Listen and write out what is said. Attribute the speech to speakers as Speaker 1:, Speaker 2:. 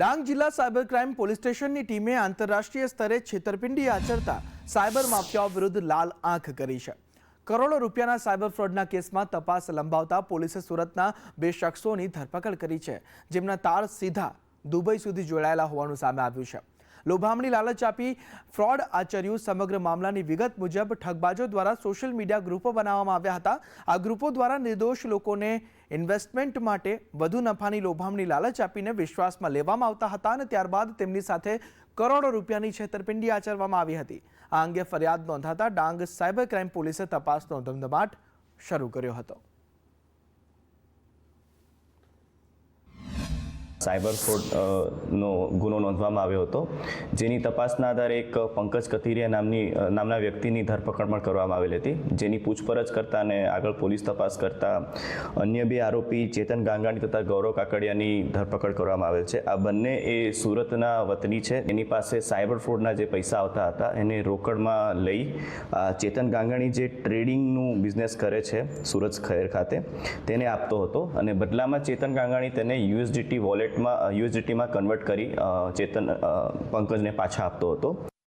Speaker 1: ડાંગ જિલ્લા cyber crime police સ્ટેશનની ટીમે આંતરરાષ્ટ્રીય સ્તરે છેતરપિંડી આચરતા સાયબર માફિયાઓ વિરુદ્ધ લાલ આંખ કરી છે। કરોડો રૂપિયાના સાયબર ફ્રોડના કેસમાં તપાસ લંબાવતા પોલીસે સુરતના 2 શખ્સોની ધરપકડ કરી છે, જેમના તાર સીધા દુબઈ સુધી જોડાયેલા હોવાનું સામે આવ્યું છે। લોભામણી લાલચ આપી ફ્રોડ આચર્યું। સમગ્ર મામલાની વિગત મુજબ ઠગબાજો દ્વારા સોશિયલ મીડિયા ગ્રુપો બનાવવામાં આવ્યા હતા। આ ગ્રુપો દ્વારા નિર્દોષ લોકોને ઇન્વેસ્ટમેન્ટ માટે વધુ નફાની લોભામણી લાલચ આપીને વિશ્વાસમાં લેવામાં આવતા હતા અને ત્યારબાદ તેમની સાથે કરોડો રૂપિયાની છેતરપિંડી આચરવામાં આવી હતી। આ અંગે ફરિયાદ નોંધાતા ડાંગ સાયબર ક્રાઇમ પોલીસે તપાસનો ધમધમાટ શરૂ કર્યો હતો।
Speaker 2: સાયબર ફ્રોડનો ગુનો નોંધવામાં આવ્યો હતો, જેની તપાસના આધારે એક પંકજ કથિરિયા નામના વ્યક્તિની ધરપકડ પણ કરવામાં આવેલી હતી, જેની પૂછપરછ કરતા અને આગળ પોલીસ તપાસ કરતા અન્ય 2 આરોપી ચેતન ગાંગાણી તથા ગૌરવ કાકડિયાની ધરપકડ કરવામાં આવેલ છે। આ બંને એ સુરતના વતની છે। એની પાસે સાયબર ફ્રોડના જે પૈસા આવતા હતા એને રોકડમાં લઈ ચેતન ગાંગાણી જે ટ્રેડિંગનું બિઝનેસ કરે છે સુરત શહેર ખાતે તેને આપતો હતો અને બદલામાં ચેતન ગાંગાણી તેને યુએસડીટી વોલેટ યુએસડીટીમાં કન્વર્ટ કરી પંકજને પાછા આપતો હતો।